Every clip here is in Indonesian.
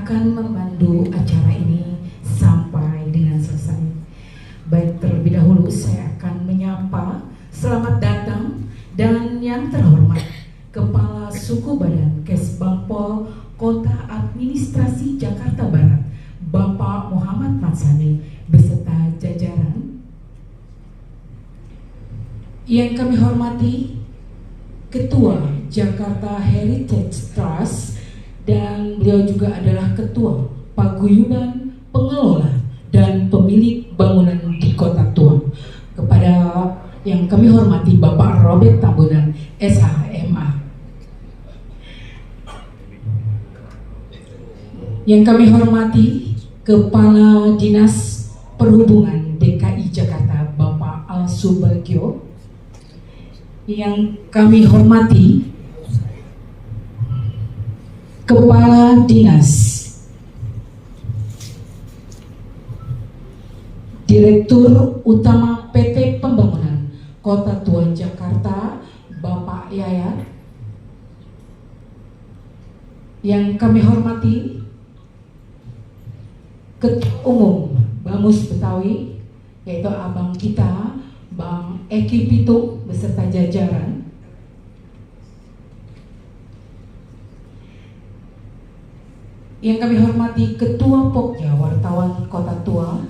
akan memandu acara ini sampai dengan selesai. Baik, terlebih dahulu saya akan menyapa selamat datang dan yang terhormat Kepala Suku Badan Kesbangpol Kota Administrasi Jakarta Barat, Bapak Muhammad Matsani beserta jajaran. Yang kami hormati Ketua Jakarta Heritage Trust, dan beliau juga adalah Ketua Paguyuban Pengelola dan Pemilik Bangunan di Kota Tua. Kepada yang kami hormati Bapak Robert Tambunan, SHMA. Yang kami hormati Kepala Dinas Perhubungan DKI Jakarta, Bapak Al Subagio. Yang kami hormati Kepala Dinas Direktur Utama PT Pembangunan Kota Tua Jakarta, Bapak Yayat. Yang kami hormati Ketua Umum Bamus Betawi, yaitu abang kita Bang Eki Pitung beserta jajaran. Yang kami hormati Ketua Pokja Wartawan Kota Tua.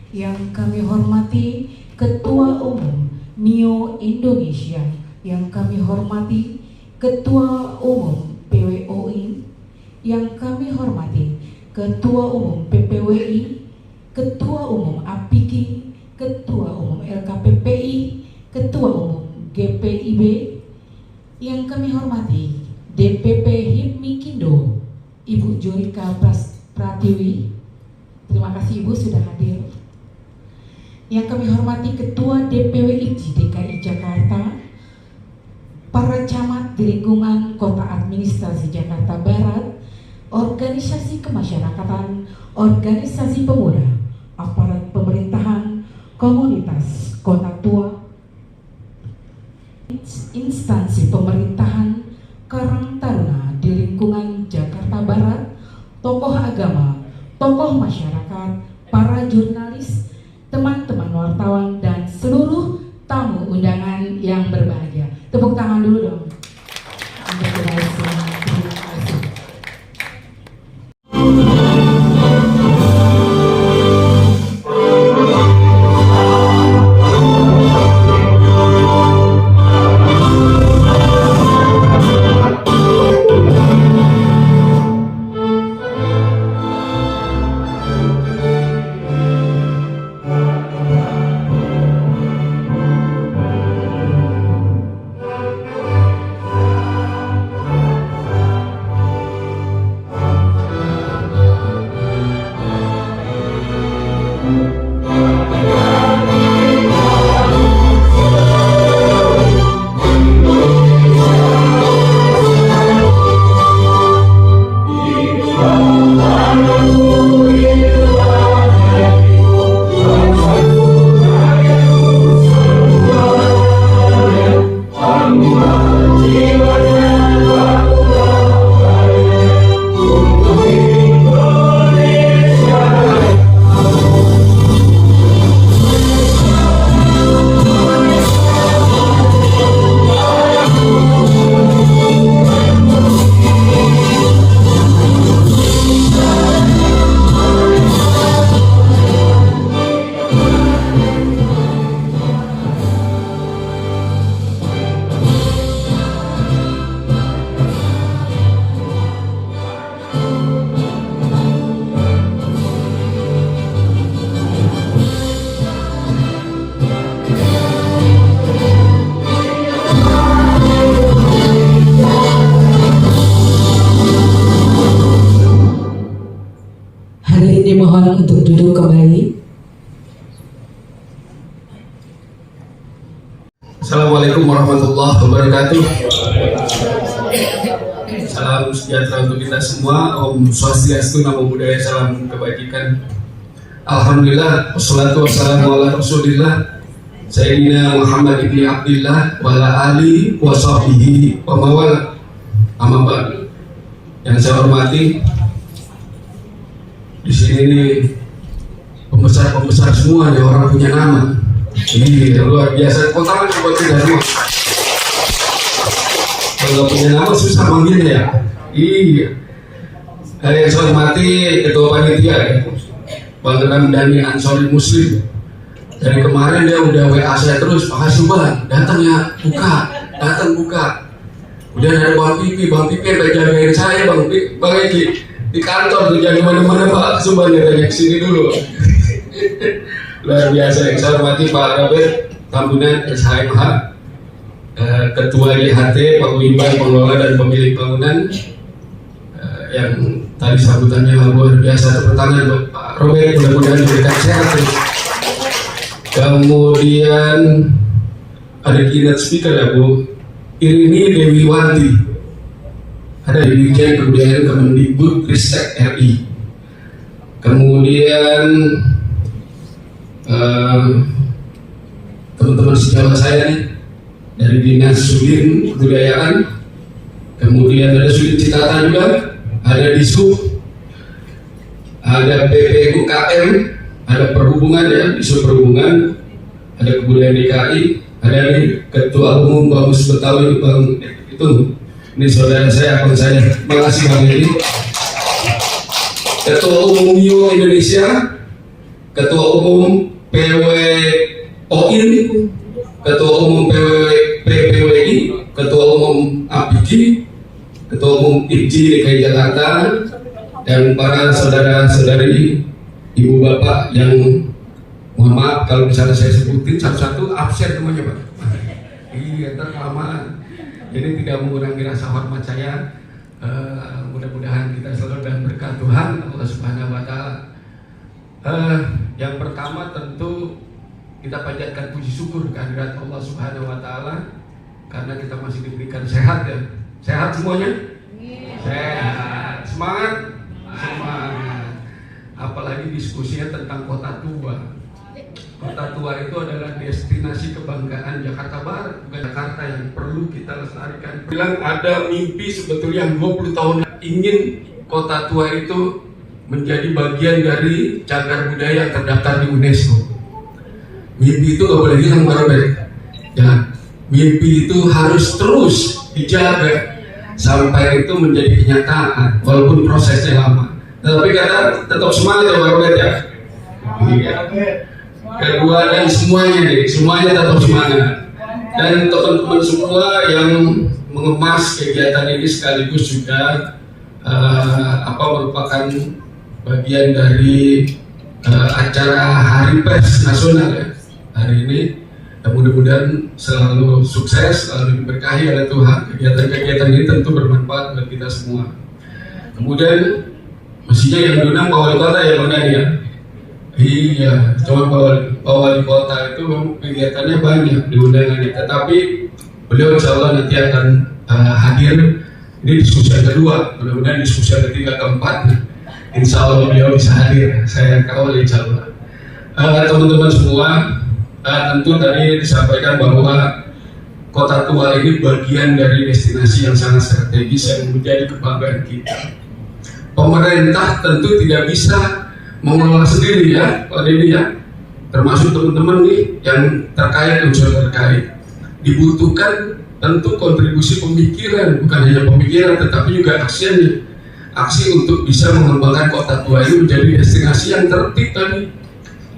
Yang kami hormati Ketua Umum NIO Indonesia. Yang kami hormati Ketua Umum PWOI. Yang kami hormati Ketua Umum PPWI, Ketua Umum APIKI, Ketua Umum LKPPI, Ketua Umum GPIB. Yang kami hormati DPP HIPMI Kindo, Ibu Joyka Pratiwi. Terima kasih Ibu sudah hadir. Yang kami hormati Ketua DPW IPJI DKI Jakarta, para camat di lingkungan Kota Administrasi Jakarta Barat, organisasi kemasyarakatan, organisasi pemuda, aparat pemerintahan, komunitas Kota Tua, instansi pemerintahan, Karang Taruna di lingkungan Jakarta Barat, tokoh agama, tokoh masyarakat, para jurnalis, teman-teman wartawan, dan seluruh tamu undangan yang berbahagia. Tepuk tangan dulu dong. Terima kasih. Dimohon untuk duduk kembali. Assalamualaikum warahmatullahi wabarakatuh. Salam sejahtera untuk kita semua. Om Swastiastu, Namo Buddhaya, salam kebajikan. Alhamdulillah, wassalatu wassalamu ala Rasulillah Sayyidina Muhammad ibni Abdillah wa ala ali wa sahbihi wa mawala. Amma ba'du. Yang saya hormati di sini nih pembesar semua nih, orang punya nama. Ini luar biasa. Kota kan coba tidak semua. Kalau nggak punya nama susah manggilnya ya. Iya. Saya hormati ketua panitia ya, Bang Ramdhani Ansori Muslim. Dari kemarin dia udah WA saya terus, makasih Bang, datang ya, datang buka. Udah ada Bang Pipi udah jagain saya Bang Eki di kantor tuh, jangan mana-mana Pak, Subhan ya, kesini dulu. Luar biasa. Yang saya hormati Pak Robert Tambunan SHMH, Ketua IHT, Pak Wiban, pengelola dan pemilik bangunan, yang tadi sambutannya luar biasa. Tepuk tangan buat Pak Robert, mudah-mudahan diberikan sehat. Kemudian ada keynote speaker ya Bu Irini Dewi Wanti, ada Dirjen Kebudayaan Kemendikbud Ristek RI. Kemudian teman-teman sejawat saya nih dari Dinas Sudin Kebudayaan, kemudian ada Sudin Citata juga, ada Disub, ada PPUKM, ada perhubungan ya, isu perhubungan, ada kebudayaan DKI, ada nih Ketua Umum Bamus Betawi Bang itu, ini saudara saya, akun saya, makasih Bang ini. Ketua Umum YO Indonesia, Ketua Umum PWOIN, Ketua Umum PPWI, Ketua Umum APIKI, Ketua Umum IPJI DKI Jakarta, dan para saudara-saudari, ibu bapak yang mohon maaf kalau misalnya saya sebutin satu-satu absen semuanya Pak. Iya, terkelamaan. Jadi tidak mengurangi rasa hormat saya. Mudah-mudahan kita selalu dalam berkat Tuhan Allah Subhanahu Wa Taala. Yang pertama tentu kita panjatkan puji syukur kehadirat Allah Subhanahu Wa Taala karena kita masih diberikan sehat ya. Sehat semuanya? Sehat. Semangat. Apalagi diskusinya tentang kota tua. Kota tua itu adalah destinasi kebanggaan Jakarta Barat, bukan Jakarta, yang perlu kita lestarikan. Bilang ada mimpi sebetulnya yang 20 tahun ingin kota tua itu menjadi bagian dari cagar budaya yang terdaftar di UNESCO. Mimpi itu gak boleh hilang Pak Robert. Ya, mimpi itu harus terus dijaga sampai itu menjadi kenyataan, walaupun prosesnya lama. Tapi kata tetap semangat ya Pak Robert ya. Iya. Kedua dan semuanya tetap semangat. Dan teman-teman semua yang mengemas kegiatan ini sekaligus juga merupakan bagian dari acara Hari Pers Nasional ya hari ini. Dan mudah-mudahan selalu sukses, selalu diberkahi oleh Tuhan. Kegiatan-kegiatan ini tentu bermanfaat bagi kita semua. Kemudian mestinya yang diundang Pak Wali Kota ya Bang Dhani ya. Iya, cuma Pak Wali Kota itu kegiatannya banyak diundangannya, tetapi beliau insya Allah nanti akan hadir. Ini diskusi yang kedua, mudah-mudahan diskusi yang ketiga keempat insya Allah beliau bisa hadir, saya kawal insya Allah. Teman-teman semua, tentu tadi disampaikan bahwa kota tua ini bagian dari destinasi yang sangat strategis yang menjadi kebanggaan kita. Pemerintah tentu tidak bisa mengelola sendiri ya Pak Deddy ya, termasuk teman-teman nih yang terkait, unsur terkait. Dibutuhkan tentu kontribusi pemikiran, bukan hanya pemikiran tetapi juga aksi untuk bisa mengembangkan kota tua ini menjadi destinasi yang tertib tadi,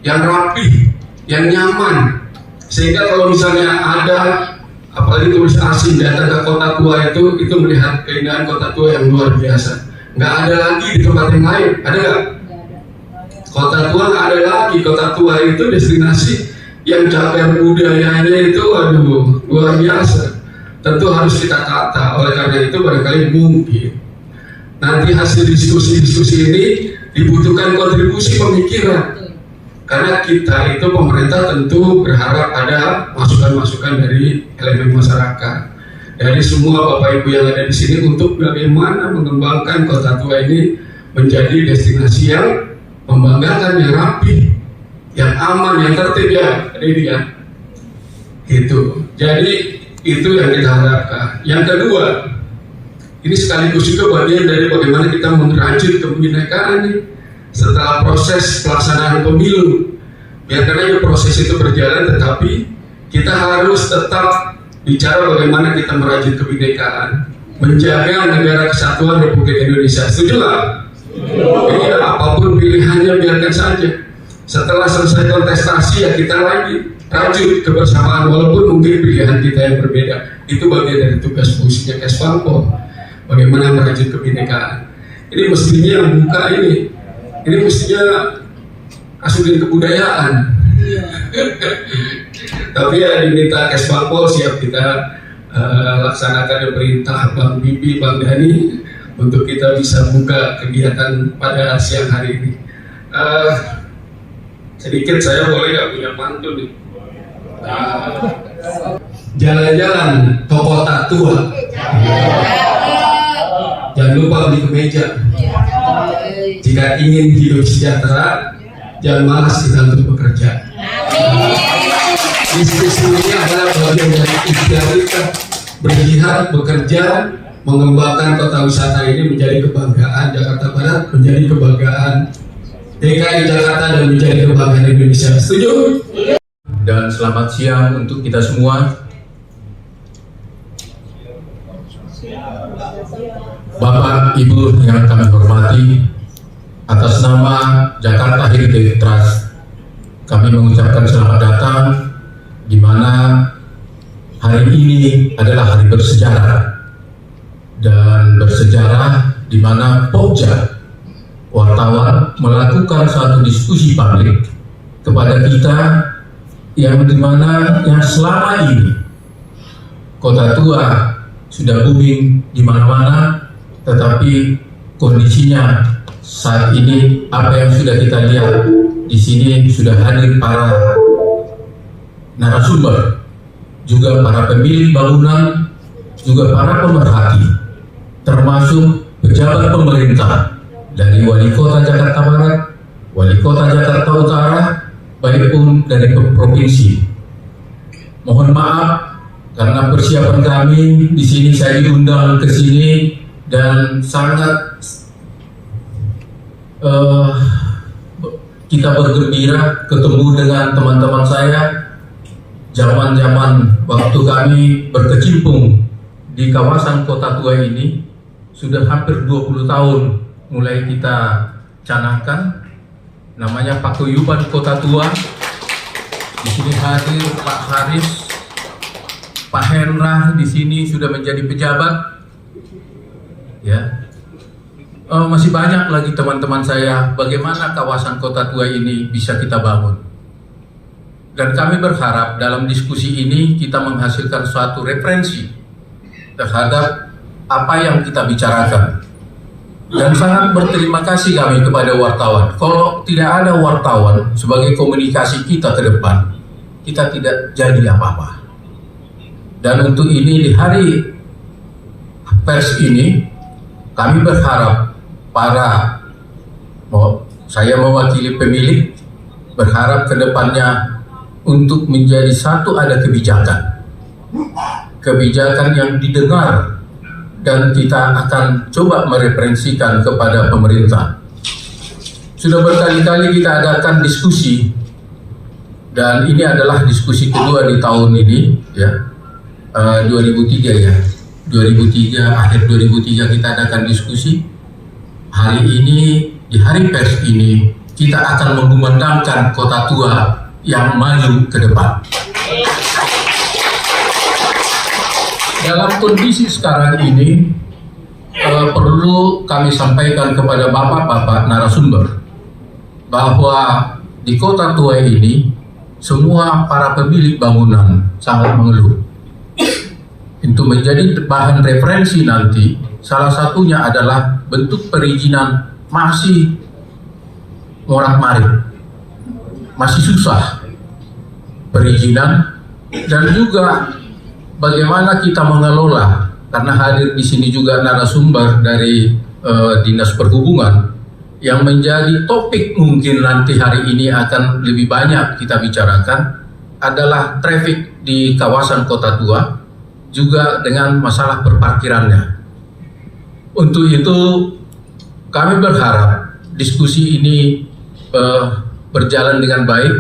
yang rapi, yang nyaman, sehingga kalau misalnya ada apalagi turis asing datang ke kota tua itu melihat keindahan kota tua yang luar biasa. Nggak ada lagi di tempat yang lain, ada nggak? Kota tua nggak ada lagi. Kota tua itu destinasi yang cagar budayanya itu luar biasa. Tentu harus kita tata. Oleh karena itu barangkali mungkin nanti hasil diskusi-diskusi ini dibutuhkan kontribusi pemikiran. Karena kita itu pemerintah tentu berharap ada masukan-masukan dari elemen masyarakat, dari semua Bapak Ibu yang ada di sini untuk bagaimana mengembangkan kota tua ini menjadi destinasi yang membanggakan, yang rapi, yang aman, yang tertib ya, ini ya. Itu. Jadi itu yang kita harapkan. Yang kedua, ini sekaligus juga bagian dari bagaimana kita merajut kebinekaan nih. setelah proses pelaksanaan pemilu, biarkan aja proses itu berjalan, tetapi kita harus tetap bicara bagaimana kita merajut kebinekaan, menjaga negara kesatuan Republik Indonesia. Setuju nggak? Jadi apapun pilihannya biarkan saja. Setelah selesai kontestasi ya kita lagi rajut kebersamaan, walaupun mungkin pilihan kita yang berbeda. Itu bagian dari tugas fungsinya Kesbangpol, bagaimana merajut kebinekaan. Ini mestinya yang buka ini mestinya Asudin Kebudayaan. Tapi ya diminta Kesbangpol, siap kita laksanakan perintah Bang Bibi, Bang Dhani untuk kita bisa buka kegiatan pada siang hari ini. Sedikit saya boleh nggak punya pantun nih. Jalan-jalan ke kota tua, jangan lupa beli kemeja. Jika ingin hidup sejahtera, jangan malas kita untuk bekerja. Bisnis ini adalah bagian dari ikhtiar kita berjihad, bekerja, mengembangkan kota wisata ini menjadi kebanggaan Jakarta Barat, menjadi kebanggaan DKI Jakarta, dan menjadi kebanggaan Indonesia. Setuju? Dan selamat siang untuk kita semua. Bapak, Ibu yang kami hormati, atas nama Jakarta Heritage Trust, kami mengucapkan selamat datang, di mana hari ini adalah hari bersejarah, dan bersejarah di mana Pokja wartawan melakukan suatu diskusi publik kepada kita yang dimana yang selama ini kota tua sudah booming di mana-mana, tetapi kondisinya saat ini apa yang sudah kita lihat di sini, sudah hadir para narasumber, juga para pemilik bangunan, juga para pemerhati, termasuk pejabat pemerintah dari Wali Kota Jakarta Barat, Wali Kota Jakarta Utara, baik pun dari provinsi. Mohon maaf karena persiapan kami di sini, saya diundang ke sini dan sangat kita bergembira ketemu dengan teman-teman saya. Zaman-zaman waktu kami berkecimpung di kawasan kota tua ini sudah hampir 20 tahun mulai kita canangkan, namanya Paguyuban Kota Tua. Di sini hadir Pak Haris, Pak Hendra di sini sudah menjadi pejabat. Ya, masih banyak lagi teman-teman saya. Bagaimana kawasan Kota Tua ini bisa kita bangun? Dan kami berharap dalam diskusi ini kita menghasilkan suatu referensi terhadap apa yang kita bicarakan. Dan sangat berterima kasih kami kepada wartawan. Kalau tidak ada wartawan sebagai komunikasi kita ke depan, kita tidak jadi apa-apa. Dan untuk ini di hari pers ini, kami berharap saya mewakili pemilik, berharap ke depannya untuk menjadi satu ada kebijakan yang didengar, dan kita akan coba mereferensikan kepada pemerintah. Sudah berkali-kali kita adakan diskusi, dan ini adalah diskusi kedua di tahun ini, ya, 2003 ya, 2003 akhir 2003 kita adakan diskusi. Hari ini di hari pers ini kita akan mengumandangkan kota tua yang maju ke depan. Dalam kondisi sekarang ini perlu kami sampaikan kepada bapak-bapak narasumber bahwa di kota tua ini semua para pemilik bangunan sangat mengeluh. Untuk menjadi bahan referensi nanti, salah satunya adalah bentuk perizinan masih morak-marik, masih susah perizinan, dan juga bagaimana kita mengelola, karena hadir di sini juga narasumber dari Dinas Perhubungan yang menjadi topik mungkin nanti hari ini akan lebih banyak kita bicarakan adalah traffic di kawasan Kota Tua, juga dengan masalah perparkirannya. Untuk itu kami berharap diskusi ini berjalan dengan baik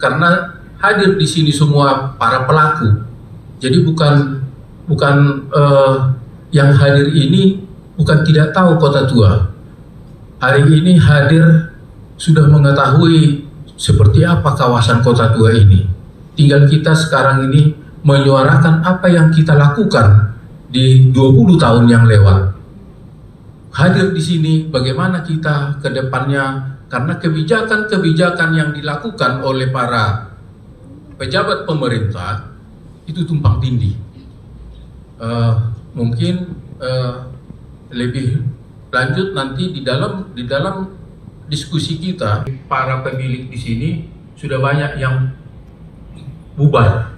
karena hadir di sini semua para pelaku. Jadi bukan yang hadir ini bukan tidak tahu Kota Tua. Hari ini hadir sudah mengetahui seperti apa kawasan Kota Tua ini. Tinggal kita sekarang ini menyuarakan apa yang kita lakukan di 20 tahun yang lewat. Hadir di sini bagaimana kita ke depannya, karena kebijakan-kebijakan yang dilakukan oleh para pejabat pemerintah itu tumpang tindih. Mungkin lebih lanjut nanti di dalam diskusi kita, para pemilik di sini sudah banyak yang bubar.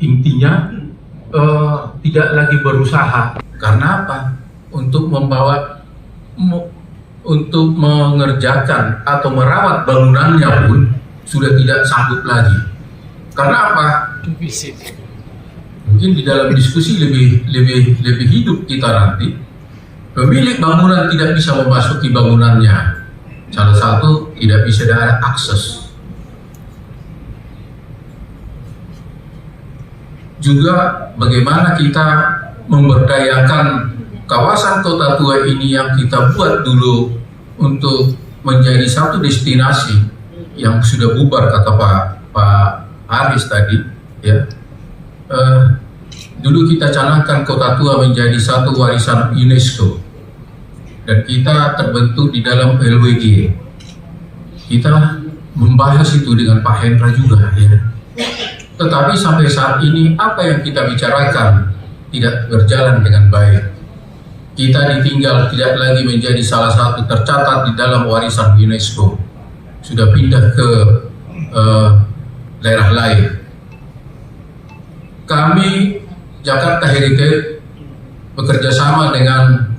Intinya tidak lagi berusaha. Karena apa? Untuk mengerjakan atau merawat bangunannya pun sudah tidak sanggup lagi. Karena apa? Mungkin di dalam diskusi lebih hidup kita nanti. Pemilik bangunan tidak bisa memasuki bangunannya. Salah satu tidak bisa ada akses. Juga bagaimana kita memberdayakan kawasan Kota Tua ini yang kita buat dulu untuk menjadi satu destinasi yang sudah bubar, kata Pak Aris tadi, ya. Dulu kita canangkan Kota Tua menjadi satu warisan UNESCO dan kita terbentuk di dalam LWG. Kita membahas itu dengan Pak Hendra juga, ya. Tetapi sampai saat ini apa yang kita bicarakan tidak berjalan dengan baik. Kita ditinggal, tidak lagi menjadi salah satu tercatat di dalam warisan UNESCO. Sudah pindah ke daerah lain. Kami Jakarta Heritage bekerja sama dengan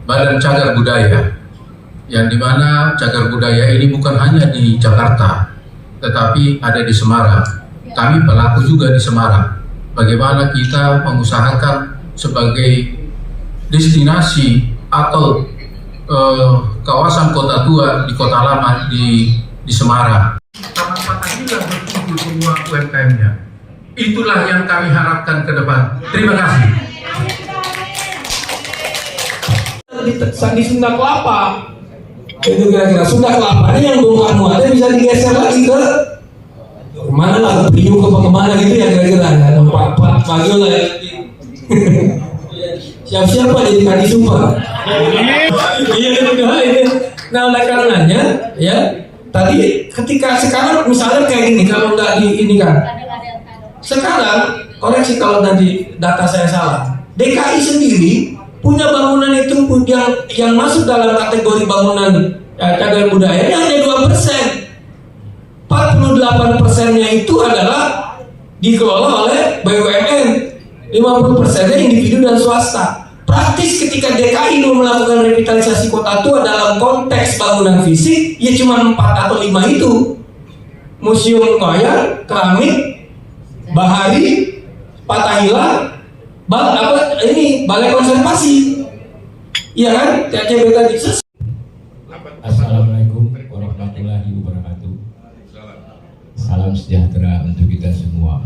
Badan Cagar Budaya, yang dimana cagar budaya ini bukan hanya di Jakarta, tetapi ada di Semarang. Kami pelaku juga di Semarang. Bagaimana kita mengusahakan sebagai destinasi atau kawasan Kota Tua di Kota Lama di Semarang. Taman juga berkumpul semua UMKM-nya. Itulah yang kami harapkan ke depan. Terima kasih. Di Sunda Kelapa itu kira-kira Sunda Kelapa ini yang bongkar muatnya bisa digeser lagi ke mana lah, ke Priuk ke kemana gitu ya kira-kira. Pak Bagio lah ya. Siap-siap Pak jadi kadi sumpah. Nah oleh karenanya ya tadi ketika sekarang misalnya kayak gini, kalau nggak di ini kan sekarang koreksi kalau nanti data saya salah, DKI sendiri punya bangunan itu yang masuk dalam kategori bangunan cagar budaya hanya 2%. 48%-nya itu adalah dikelola oleh BUMN, 50%-nya individu dan swasta. Praktis ketika DKI mau melakukan revitalisasi Kota Tua dalam konteks bangunan fisik, ya cuma 4 atau 5 itu. Museum wayang, keramik, bahari, Patahila, balai konservasi. Iya kan? TCB tadi. Assalamualaikum warahmatullahi wabarakatuh. Salam sejahtera untuk kita semua.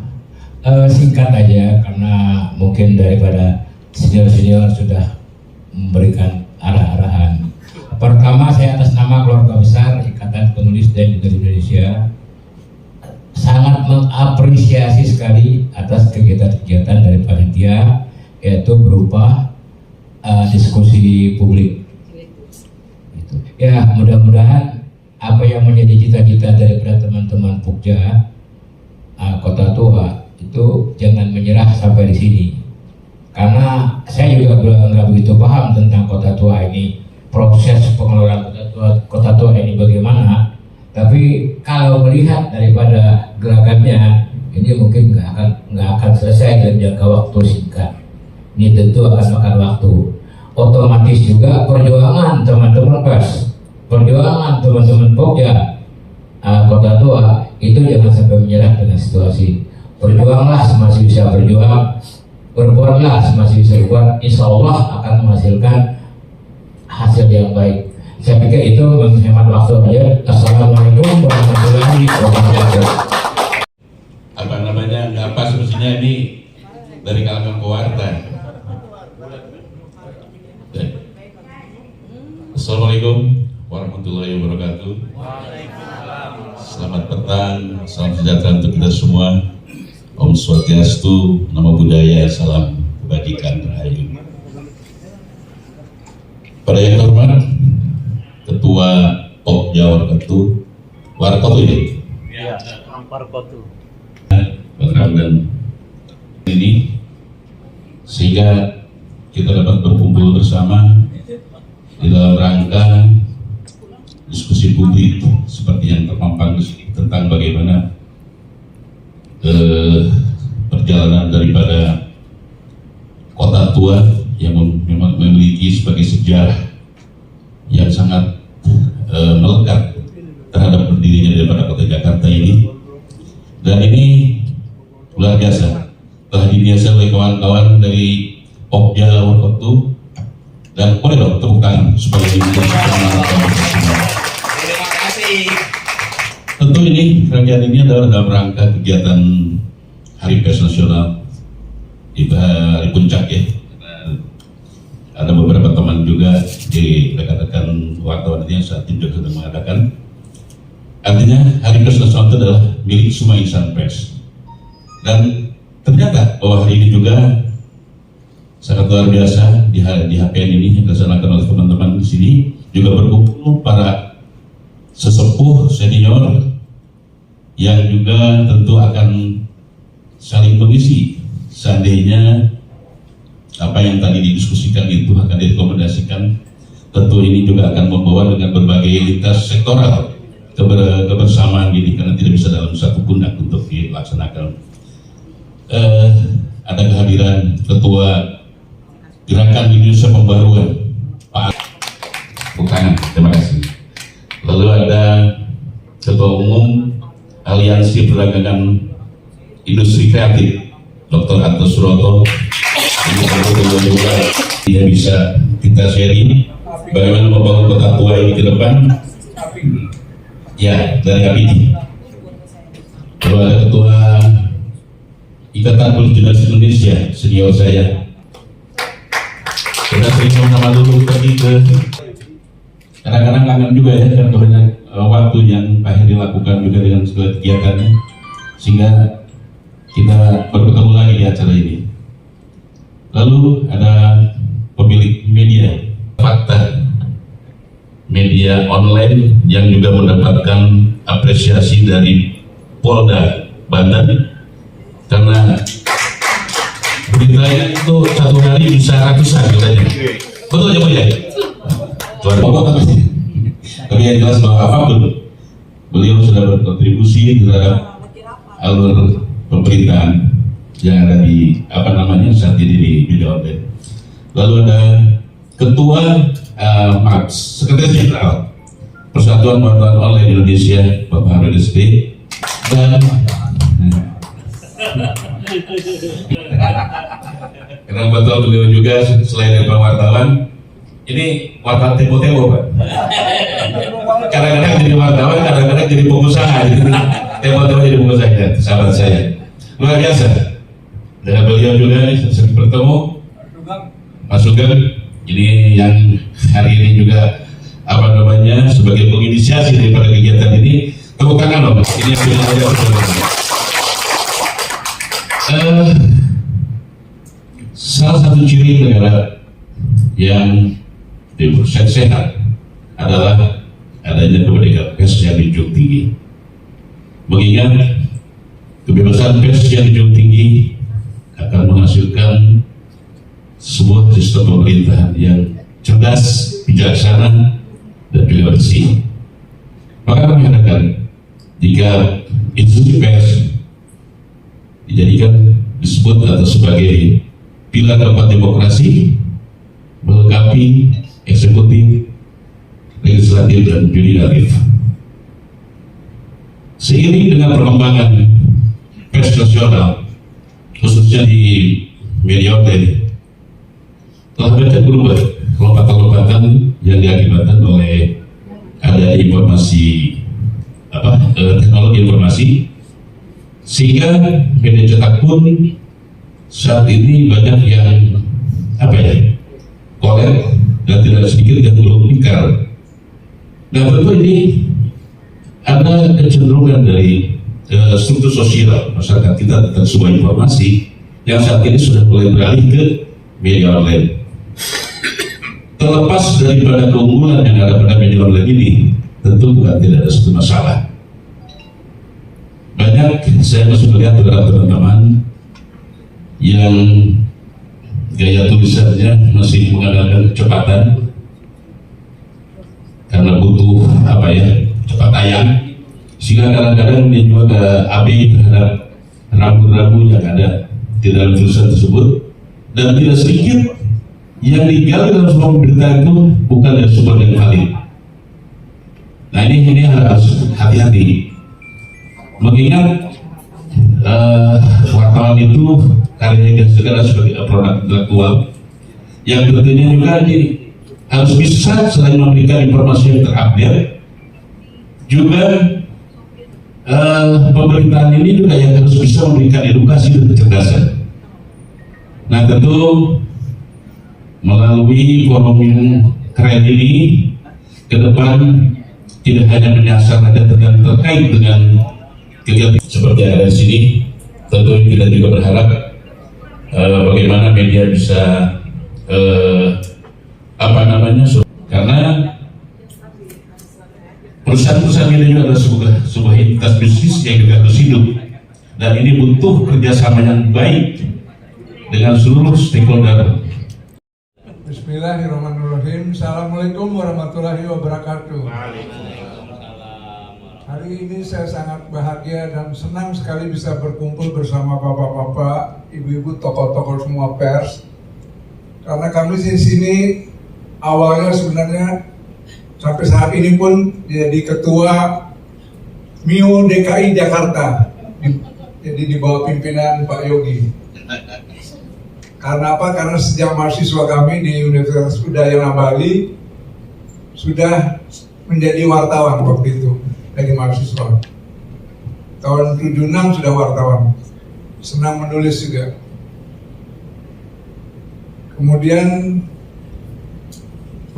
Singkat aja karena mungkin daripada senior-senior sudah memberikan arah-arahan. Pertama, saya atas nama keluarga besar Ikatan Penulis dan Editor Indonesia sangat mengapresiasi sekali atas kegiatan-kegiatan dari panitia, yaitu berupa diskusi publik. Ya, mudah-mudahan apa yang menjadi cita-cita daripada teman-teman Pokja Kota Tua itu jangan menyerah sampai di sini. Karena saya juga nggak begitu paham tentang Kota Tua ini, proses pengelolaan Kota Tua ini bagaimana. Tapi kalau melihat daripada gerakannya, ini mungkin nggak akan selesai dalam jangka waktu singkat. Ini tentu akan makan waktu. Otomatis juga perjuangan teman-teman pers, perjuangan teman-teman Pokja Kota Tua itu jangan sampai menyerah dengan situasi. Berjuanglah masih bisa berjuang, berbuatlah masih bisa berbuat. Insya Allah akan menghasilkan hasil yang baik. Saya pikir itu menghemat waktu aja. Assalamualaikum warahmatullahi wabarakatuh. Apa namanya, nggak pas mestinya ini dari kalangan pewarta. Assalamualaikum warahmatullahi wabarakatuh. Selamat petang, salam sejahtera untuk kita semua. Om Swastiastu, Namo Buddhaya, salam kebajikan rahayu. Pada yang terhormat, Ketua Pokja Warkotu ini. Ya, Warkotu. Dan ini sehingga kita dapat berkumpul bersama di dalam rangka diskusi publik seperti yang terpampang tentang bagaimana perjalanan daripada kota tua yang memang memiliki sebagai sejarah yang sangat melekat terhadap berdirinya daripada kota Jakarta ini. Dan ini luar biasa, telah dibiasa oleh kawan-kawan dari Pokja Warkotu. Dan boleh dong tepuk tangan supaya menjadi semangat semua. Terima kasih. Tentu ini rangkaian ini adalah dalam rangka kegiatan Hari Pers Nasional di hari puncak ya. Ada beberapa teman juga di rekan-rekan wartawan yang saat ini juga sudah mengadakan. Artinya Hari Pers Nasional itu adalah milik semua insan pers. Dan ternyata bahwa hari ini juga sangat luar biasa di HPN ini yang dilaksanakan oleh teman-teman di sini juga berkumpul para sesepuh senior yang juga tentu akan saling mengisi seandainya apa yang tadi didiskusikan itu akan direkomendasikan. Tentu ini juga akan membawa dengan berbagai lintas sektoral kebersamaan ini karena tidak bisa dalam satu pundak untuk dilaksanakan. Ada kehadiran Ketua Gerakan Indonesia Pembaruan, Pak Bukan, terima kasih. Lalu ada Ketua Umum Aliansi Perdagangan Industri Kreatif, Dr. Anto Suroto. Ini juga dia bisa kita sharing bagaimana membangun kota tua ini ke depan. Ya, dari APIDI. Lalu ada Ketua Ikatan Jurnalis Indonesia, senior saya. Kita sering sama dulu pergi ke kadang-kadang kangen juga ya karena banyak waktu yang Pak Heri lakukan juga dengan segala kegiatannya sehingga kita baru ketemu lagi di acara ini. Lalu ada pemilik media Fakta, media online yang juga mendapatkan apresiasi dari Polda Banten karena beritanya itu satu hari bisa ratusan katanya. Betul ya Bu ya? Tuan pokok tapi yang jelas bahwa apapun beliau sudah berkontribusi terhadap alur pemerintahan yang ada di saat ini di media online. Lalu ada Ketua Sekretaris Jenderal Persatuan Wartawan Online Indonesia Bapak Harun SD dan karena betul beliau juga selain dari wartawan ini wartawan tempo-tempo Pak. Kadang-kadang jadi wartawan, kadang-kadang jadi pengusaha. Tempo-tempo jadi pengusaha, sahabat saya. Luar biasa. Dengan beliau juga sering bertemu. Mas Sugeng, ini yang hari ini juga sebagai penginisiasi daripada kegiatan ini. Tepuk tangan dong. Ini yang punya saya salah satu ciri negara yang sehat adalah adanya kemerdekaan pers yang dijunjung tinggi. Mengingat kebebasan pers yang dijunjung tinggi akan menghasilkan sebuah sistem pemerintahan yang cerdas, bijaksana, dan juga bersih. Maka kami harapkan jika institusi pers dijadikan disebut atau sebagai pilar keempat demokrasi, melengkapi eksekutif, legislatif, dan yudikatif. Seiring dengan perkembangan pers nasional, khususnya di media online, telah banyak berubah lompatan-lompatan yang diakibatkan oleh ada informasi teknologi informasi, sehingga media cetak pun saat ini banyak yang kolab dan tidak sedikit yang belum pikir. Nah tentu ini ada kecenderungan dari struktur sosial masyarakat kita tentang sebuah informasi yang saat ini sudah mulai beralih ke media online. Terlepas daripada keunggulan yang ada pada media online ini, tentu bukan tidak ada satu masalah. Banyak saya masih melihat beberapa teman-teman yang gaya tulisannya masih mengandalkan kecepatan karena butuh cepat tayang, sehingga kadang-kadang dia juga abai terhadap rambu-rambu yang ada di dalam tulisan tersebut, dan tidak sedikit yang digali dalam sebuah berita itu bukan dari sumber yang valid. Nah ini harus hati-hati, mengingat wartawan itu karyanya segala sebagai produk intelektual yang tentunya juga harus bisa selain memberikan informasi yang terupdate, juga pemerintahan ini juga yang harus bisa memberikan edukasi dan kecerdasan. Nah tentu melalui forum yang keren ini ke depan tidak hanya menyasar saja terkait dengan kegiatan seperti yang ada di sini, tentu kita juga berharap bagaimana media bisa karena perusahaan-perusahaan ini juga adalah sebuah entitas bisnis yang juga harus hidup, dan ini butuh kerjasama yang baik dengan seluruh stakeholder. Bismillahirrahmanirrahim. Assalamualaikum warahmatullahi wabarakatuh. Hari ini saya sangat bahagia dan senang sekali bisa berkumpul bersama bapak-bapak, ibu-ibu, tokoh-tokoh semua pers. Karena kami di sini awalnya sebenarnya sampai saat ini pun jadi ketua MIO DKI Jakarta, jadi di bawah pimpinan Pak Yogi. Karena apa? Karena sejak mahasiswa kami di Universitas Udayana Bali sudah menjadi wartawan waktu itu dari mahasiswa. Tahun 76 sudah wartawan, senang menulis juga. Kemudian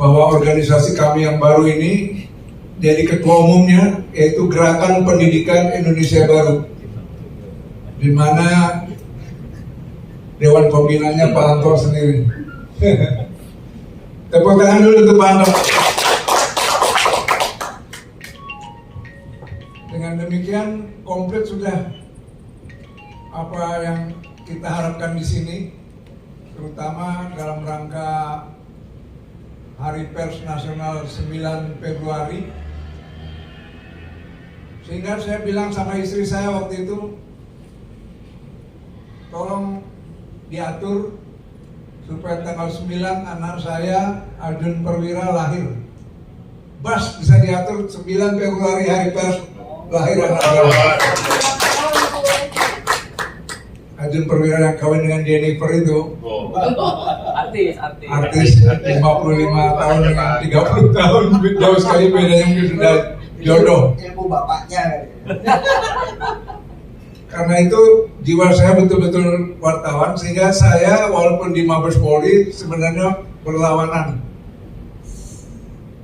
bahwa organisasi kami yang baru ini jadi ketua umumnya yaitu Gerakan Pendidikan Indonesia Baru, di mana Dewan Pembinanya Pak Anto sendiri. Tepuk tangan dulu untuk Pak Anto. Dengan demikian komplit sudah apa yang kita harapkan di sini, terutama dalam rangka Hari Pers Nasional 9 Februari. Sehingga saya bilang sama istri saya waktu itu, tolong diatur supaya tanggal 9 anak saya Arjun Perwira lahir. Bas bisa diatur 9 Februari Hari Pers lahir anak saya. Arjun Perwira yang kawin dengan Jennifer itu. Artis 55 tahun dengan 30 tahun, jauh sekali bedanya, mungkin sudah jodoh. Ilmu bapaknya. Karena itu jiwa saya betul-betul wartawan, sehingga saya walaupun di Mabes Polri sebenarnya berlawanan.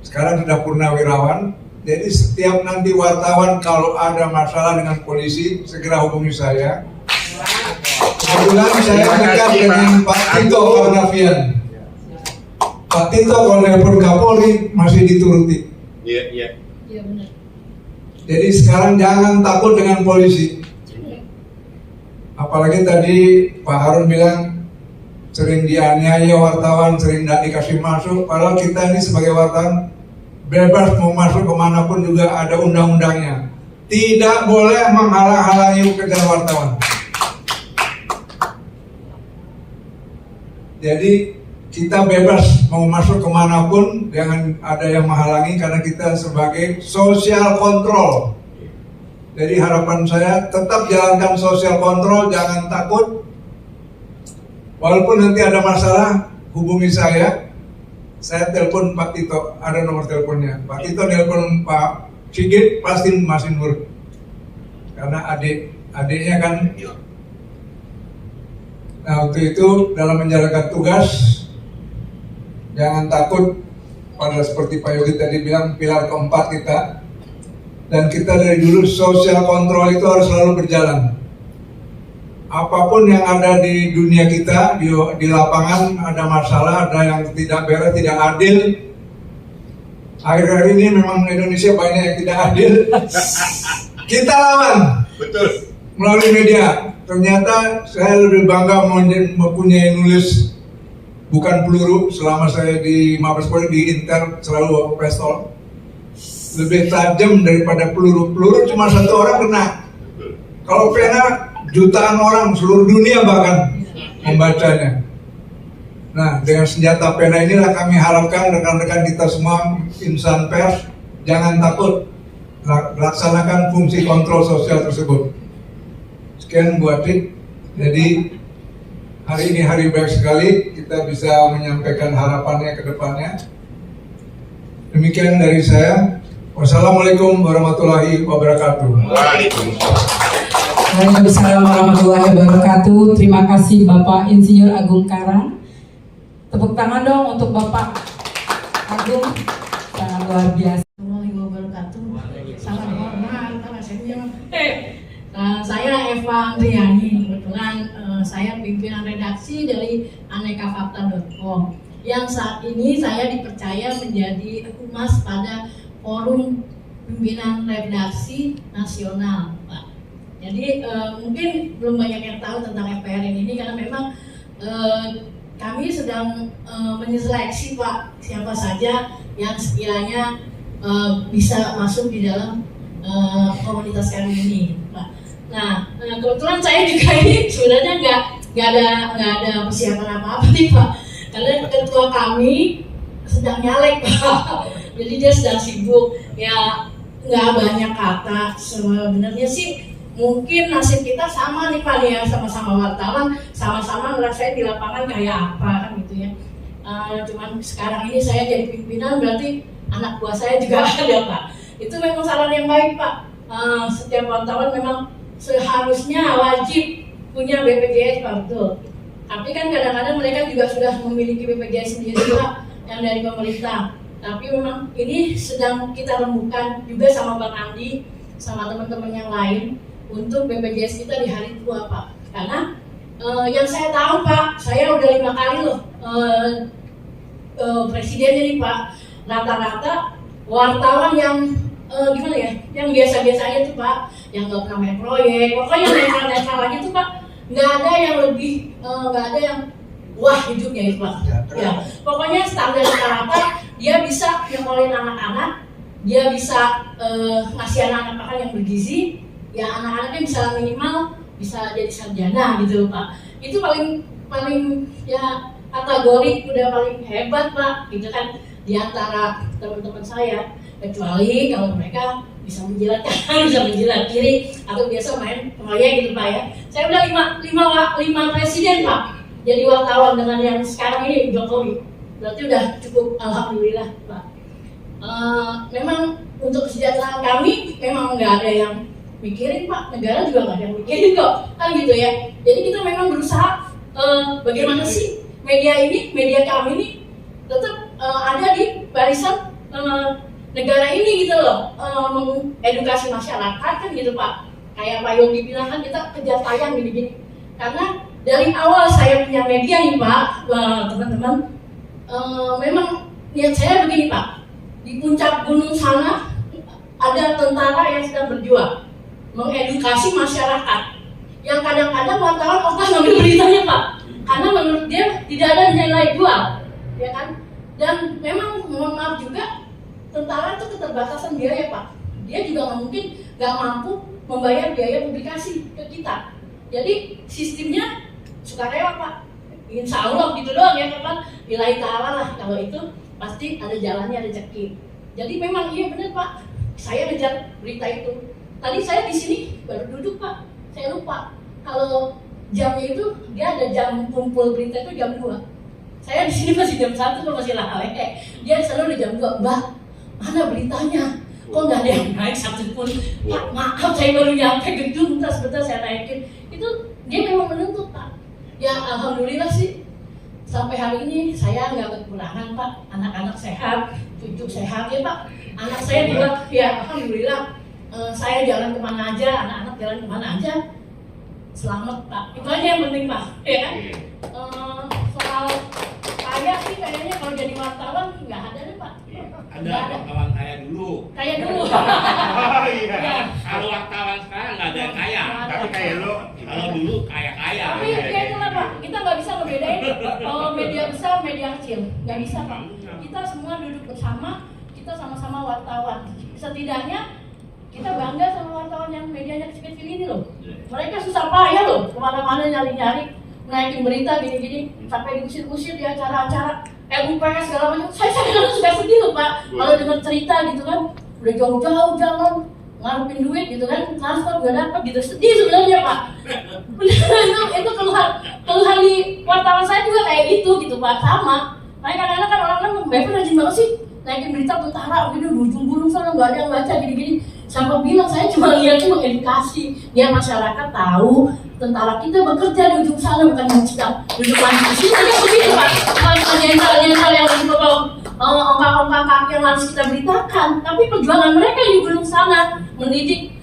Sekarang sudah purnawirawan, jadi setiap nanti wartawan kalau ada masalah dengan polisi segera hubungi saya. Kebetulan saya dekat dengan Pak Tito Karnavian. Pak Tito kalau nelpon Kapolri masih dituruti. Iya benar. Jadi sekarang jangan takut dengan polisi. Apalagi tadi Pak Harun bilang sering dianiaya wartawan, sering tidak dikasih masuk. Padahal kita ini sebagai wartawan bebas mau masuk kemanapun juga ada undang-undangnya. Tidak boleh menghalang-halangi pekerjaan wartawan. Jadi kita bebas mau masuk kemanapun, jangan ada yang menghalangi karena kita sebagai social control. Jadi harapan saya tetap jalankan social control, jangan takut. Walaupun nanti ada masalah, hubungi saya. saya telepon Pak Tito, ada nomor teleponnya. Pak Tito telepon Pak Sigit, pasti masih nurut. Karena adiknya kan. Nah, waktu itu dalam menjalankan tugas, jangan takut pada seperti Pak Yogi tadi bilang, pilar keempat kita. Dan kita dari dulu social control itu harus selalu berjalan. Apapun yang ada di dunia kita, di lapangan ada masalah, ada yang tidak beres, tidak adil. Akhir-akhir ini memang Indonesia banyak yang tidak adil. Kita lawan. Betul. Melalui media. Ternyata saya lebih bangga mempunyai nulis bukan peluru. Selama saya di Mabes Polri, di Intel selalu bawa pistol. Lebih tajam daripada peluru. Peluru cuma satu orang kena. Kalau pena jutaan orang seluruh dunia bahkan membacanya. Nah, dengan senjata pena inilah kami harapkan rekan-rekan kita semua insan pers jangan takut, laksanakan fungsi kontrol sosial tersebut. Sekian Bu Atik. Jadi hari ini hari baik sekali, kita bisa menyampaikan harapannya ke depannya. Demikian dari saya. Wassalamualaikum warahmatullahi wabarakatuh. Waalaikumsalam warahmatullahi wabarakatuh. Terima kasih Bapak Insinyur Agung Karang. Tepuk tangan dong untuk Bapak Agung, sangat luar biasa. Warahmatullahi wabarakatuh. Salam hormat, saya Eva Andriani. Kebetulan saya pimpinan redaksi dari anekafakta.com yang saat ini saya dipercaya menjadi humas pada Forum Pimpinan Redaksi Nasional, Pak. Jadi mungkin belum banyak yang tahu tentang FPR ini karena memang kami sedang menyeleksi Pak siapa saja yang sekiranya bisa masuk di dalam komunitas kami ini, Pak. Nah, kebetulan saya juga ini sebenarnya nggak ada persiapan apa-apa nih, Pak. Karena ketua kami sedang nyalek, Pak. Jadi dia sedang sibuk, ya nggak banyak kata. Sebenarnya sih mungkin nasib kita sama nih Pak ya, sama-sama wartawan, sama-sama ngerasain di lapangan kayak apa kan gitu ya. Cuman sekarang ini saya jadi pimpinan, berarti anak buah saya juga ada Pak. Itu memang saran yang baik Pak. Setiap wartawan memang seharusnya wajib punya BPJS Pak, betul. Tapi kan kadang-kadang mereka juga sudah memiliki BPJS sendiri Pak yang dari pemerintah. Tapi memang ini sedang kita rembukan juga sama Bang Andi, sama teman-teman yang lain untuk BPJS kita di hari tua Pak. Karena yang saya tahu Pak, saya udah 5 kali loh presiden ini Pak. Rata-rata wartawan yang gimana ya, yang biasa-biasa aja tuh Pak, yang nggak pernah main proyek, pokoknya netral aja tuh Pak. Nggak ada yang lebih, nggak ada yang wah hidupnya itu Pak. Ya, pokoknya standar rata-rata dia bisa nyekolahin anak-anak, dia bisa ngasih anak-anak makan yang bergizi, ya anak-anaknya bisa minimal bisa jadi sarjana gitu Pak. Itu paling ya kategori udah paling hebat Pak, gitu kan di antara teman-teman saya. Kecuali kalau mereka bisa menjilat kanan, bisa menjilat kiri, atau biasa main proyek gitu Pak ya. Saya udah 5 presiden Pak jadi wartawan dengan yang sekarang ini Jokowi. Berarti udah cukup alhamdulillah Pak. Memang untuk kesejahteraan kami memang nggak ada yang mikirin Pak, negara juga nggak ada yang mikirin kok, kan gitu ya. Jadi kita memang berusaha bagaimana sih media kami ini tetap ada di barisan negara ini gitu loh, mengedukasi masyarakat kan gitu Pak. Kayak Pak Yogi bilang kan kita kejar tayang gini-gini. Karena dari awal saya punya media nih Pak, teman-teman, memang niat saya begini Pak. Di puncak gunung sana ada tentara yang sedang berjuang mengedukasi masyarakat. Yang kadang-kadang wartawan ogah ngambil beritanya Pak, karena menurut dia tidak ada nilai jual, ya kan? Dan memang mohon maaf juga tentara itu keterbatasan biaya Pak. Dia juga nggak mampu membayar biaya publikasi ke kita. Jadi sistemnya sukarela Pak. Insya Allah gitu doang ya Pak. Billahi ta'ala lah, kalau itu pasti ada jalannya, rezeki. Jadi memang iya benar Pak. Saya ngejar berita itu. Tadi saya di sini baru duduk Pak. Saya lupa kalau jamnya itu dia ada jam kumpul berita itu jam 2. Saya di sini masih jam 1 masih lale. Dia selalu di jam 2, Mbak, mana beritanya? Kok nggak ada yang naik satupun? Pak, maaf saya baru nyampe gedung, sebentar saya naikin. Itu dia memang menuntut, Pak. Ya alhamdulillah sih sampai hari ini saya nggak kekurangan, Pak. Anak-anak sehat, cucu sehat ya, Pak. Anak saya juga ya alhamdulillah. Saya jalan kemana aja, anak-anak jalan kemana aja selamat, Pak. Itu aja yang penting, Pak. Ya kan? Soal kaya sih kayaknya kalau jadi wartawan nggak ada deh, Pak. Ada wartawan kaya dulu. Kaya dulu. Oh iya. Ya. Kalau wartawan sekarang nggak ada yang kaya. Nggak ada. Tapi kayak lo, kalau dulu kaya-kaya. Tapi ya itulah, Pak. Kita nggak bisa ngebedain media besar, media kecil. Nggak bisa, Pak. Kita semua duduk bersama, kita sama-sama wartawan. Setidaknya kita bangga sama wartawan yang medianya kecil-kecil ini loh. Mereka susah payah loh, kemana-mana nyari-nyari, naikin berita gini-gini, sampai diusir-usir di acara-acara RUPS segala macam. Saya kadang suka sedih loh, Pak, kalau dengar cerita gitu kan, udah jauh-jauh jalan, ngarepin duit gitu kan, transport gak dapat gitu, sedih sebenarnya, Pak. itu keluhan di wartawan saya juga kayak gitu Pak, sama. Makanya kadang-kadang kan orang-orang Mbak rajin banget sih naikin berita tentara, gitu, ujung gunung sana nggak ada yang baca gini-gini. Sampai bilang saya cuma lihatnya mengedukasi biar masyarakat tahu tentara kita bekerja di ujung sana, bukan yang sedang duduk di sini aja begitu, Pak. Nyensal yang di bawah ongkang-ongkang kaki yang harus kita beritakan, tapi perjuangan mereka di gunung sana mendidik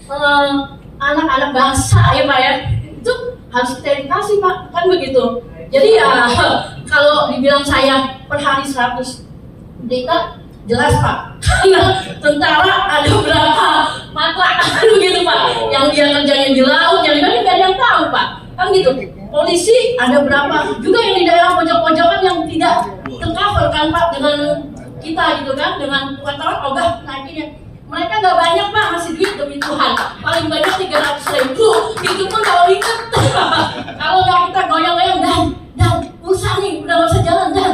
anak-anak bangsa ya, Pak ya, itu harus kita edukasi, Pak, kan begitu. Jadi ya kalau dibilang saya per hari 100 berita jelas, Pak. Karena tentara ada berapa mata gitu, Pak, yang dia kerjanya di laut, yang nggak ada yang tahu, Pak, kan gitu. Polisi ada berapa juga yang di daerah pojok-pojokan yang tidak tercover kan, Pak, dengan kita gitu kan, dengan wartawan ogah naikinnya. Mereka nggak banyak, Pak, ngasih duit demi Tuhan, paling banyak 300.000, itu pun kalau diikat. Kalau nggak kita goyang-goyang dan pulsa nih udah nggak usah jalan dan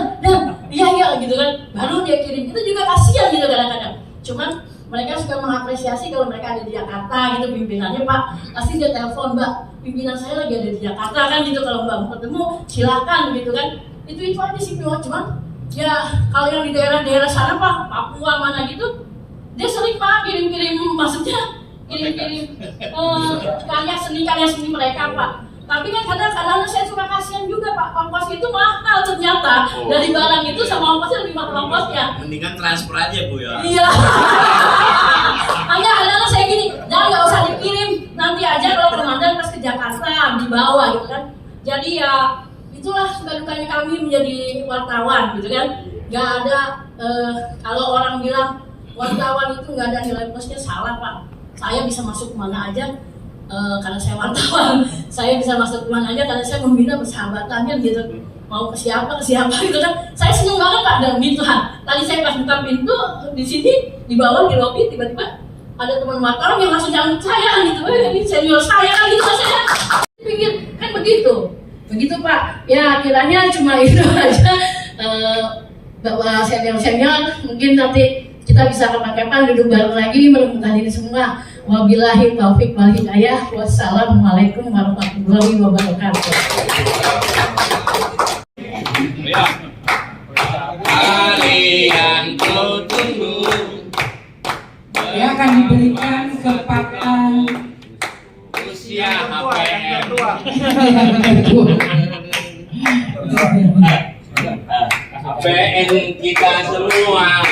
iya gitu kan, baru dia kirim. Itu juga kasihan gitu kadang-kadang. Cuman mereka suka mengapresiasi kalau mereka ada di Jakarta gitu, pimpinannya, Pak, pasti dia telepon, Mbak, pimpinan saya lagi ada di Jakarta kan gitu, kalau Mbak mau ketemu silakan gitu kan. Itu aja sih, cuman ya kalau yang di daerah-daerah sana, Pak, Papua mana gitu, dia sering, Pak, kirim-kirim, maksudnya kirim-kirim karya seni mereka, Pak. Tapi kan kadang-kadang saya suka kasihan juga, Pak, ongkos itu mahal ternyata. Dari barang itu sama ongkosnya lebih mahal ongkosnya. Mendingan transfer aja, Bu ya. Iya. Hanya kadang-kadang saya gini, jangan nggak usah dikirim, nanti aja kalau komandan pas ke Jakarta dibawa gitu kan. Jadi ya itulah suka dukanya kami menjadi wartawan gitu kan. Nggak ada kalau orang bilang wartawan itu nggak ada nilai plusnya, salah, Pak. Saya bisa masuk kemana aja karena saya wartawan. Saya bisa masuk kemana aja karena saya membina persahabatan kan gitu. Mau ke siapa gitu kan. Saya seneng banget, Pak, dalam pintuan. Tadi saya pas buka pintu di sini di bawah di lobi, tiba-tiba ada teman wartawan yang langsung nyambut saya gitu. Ini senior saya kan gitu, saya pikir kan begitu, Pak. Ya kiranya cuma itu aja. Bahwa senior mungkin nanti kita bisa kapan-kapan duduk bareng lagi menemukan ini semua. Wabillahi taufik wal hidayah. Wassalamualaikum warahmatullahi wabarakatuh. Kalian ku tunggu. Ya akan diberikan kesempatan Usia HPN. HPN kita semua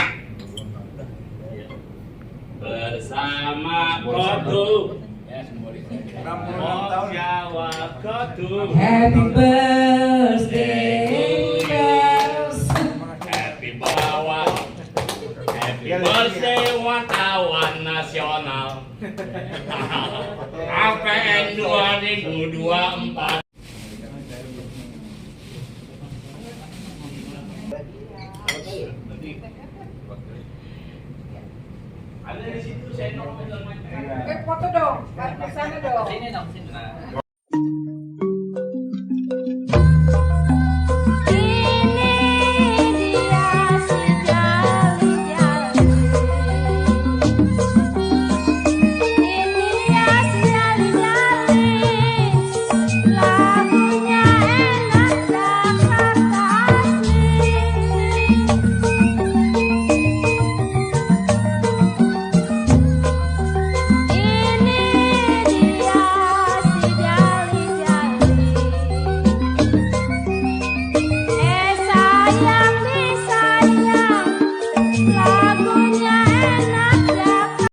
bersama Kotu. Jawa Kotu. Happy birthday, girls. Happy birthday wartawan nasional. HPN 2024. Ada di situ saya foto dong, ke sana dong. Sini dong, sini.